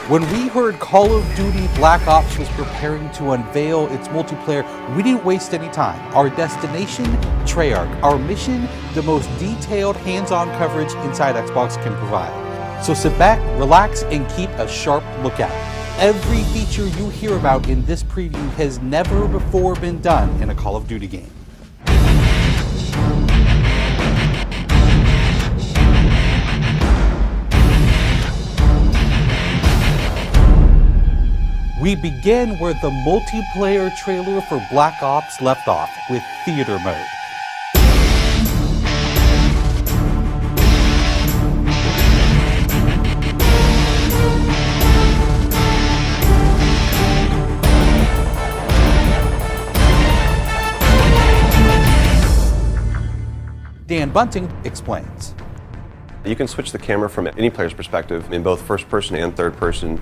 When we heard Call of Duty Black Ops was preparing to unveil its multiplayer, we didn't waste any time. Our destination, Treyarch. Our mission, the most detailed hands-on coverage inside Xbox can provide. So sit back, relax, and keep a sharp lookout. Every feature you hear about in this preview has never before been done in a Call of Duty game. We begin where the multiplayer trailer for Black Ops left off, with theater mode. Dan Bunting explains. You can switch the camera from any player's perspective in both first person and third person.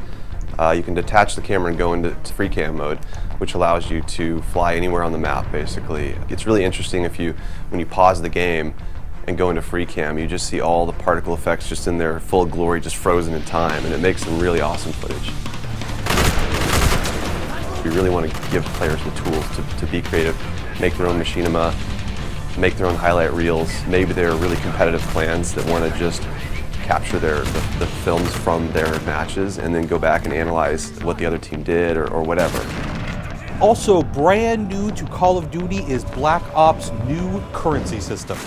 You can detach the camera and go into free cam mode, which allows you to fly anywhere on the map, basically. It's really interesting when you pause the game and go into free cam, you just see all the particle effects just in their full glory, just frozen in time, and it makes some really awesome footage. We really want to give players the tools to be creative, make their own machinima, make their own highlight reels. Maybe they're really competitive clans that want to just capture the films from their matches and then go back and analyze what the other team did or whatever. Also brand new to Call of Duty is Black Ops' new currency system.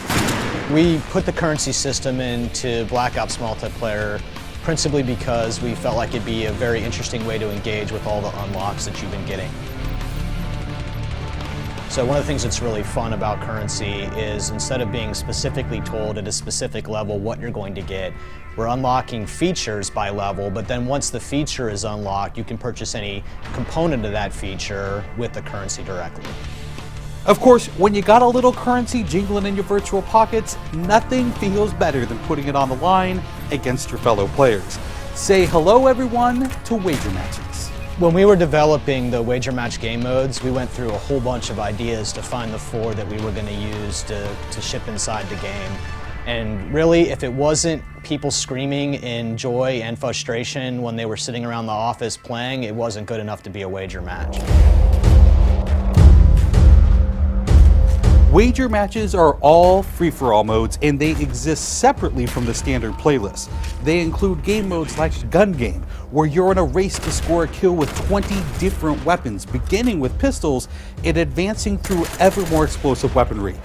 We put the currency system into Black Ops multiplayer principally because we felt like it'd be a very interesting way to engage with all the unlocks that you've been getting. So one of the things that's really fun about currency is instead of being specifically told at a specific level what you're going to get, we're unlocking features by level, but then once the feature is unlocked, you can purchase any component of that feature with the currency directly. Of course, when you got a little currency jingling in your virtual pockets, nothing feels better than putting it on the line against your fellow players. Say hello, everyone, to wager matches. When we were developing the wager match game modes, we went through a whole bunch of ideas to find the 4 that we were going to use to ship inside the game. And really, if it wasn't people screaming in joy and frustration when they were sitting around the office playing, it wasn't good enough to be a wager match. Wager matches are all free-for-all modes, and they exist separately from the standard playlist. They include game modes like Gun Game, where you're in a race to score a kill with 20 different weapons, beginning with pistols and advancing through ever more explosive weaponry.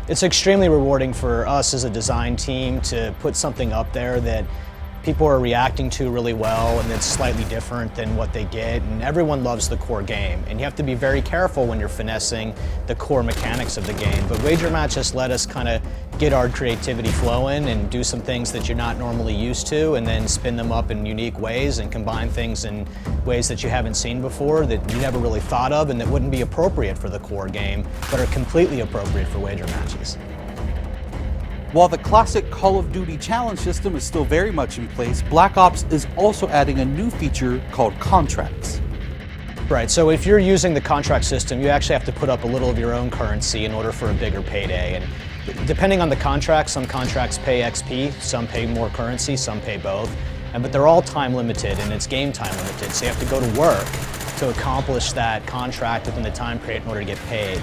It's extremely rewarding for us as a design team to put something up there that people are reacting to really well and it's slightly different than what they get, and everyone loves the core game. And you have to be very careful when you're finessing the core mechanics of the game. But wager matches let us kind of get our creativity flowing and do some things that you're not normally used to, and then spin them up in unique ways and combine things in ways that you haven't seen before, that you never really thought of and that wouldn't be appropriate for the core game, but are completely appropriate for wager matches. While the classic Call of Duty challenge system is still very much in place, Black Ops is also adding a new feature called contracts. Right, so if you're using the contract system, you actually have to put up a little of your own currency in order for a bigger payday. And depending on the contract, some contracts pay XP, some pay more currency, some pay both. But they're all time limited and it's game time limited, so you have to go to work to accomplish that contract within the time period in order to get paid.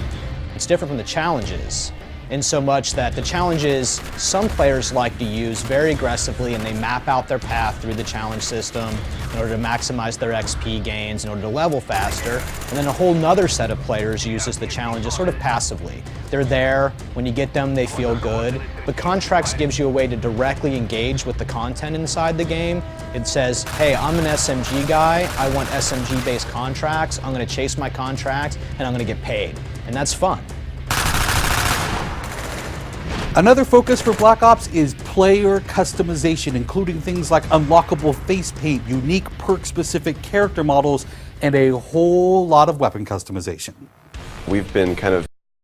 It's different from the challenges, in so much that the challenges some players like to use very aggressively, and they map out their path through the challenge system in order to maximize their XP gains, in order to level faster. And then a whole nother set of players uses the challenges sort of passively. They're there, when you get them they feel good, but contracts gives you a way to directly engage with the content inside the game. It says, hey, I'm an SMG guy, I want SMG based contracts, I'm going to chase my contracts and I'm going to get paid. And that's fun. Another focus for Black Ops is player customization, including things like unlockable face paint, unique perk-specific character models, and a whole lot of weapon customization. We've been kind of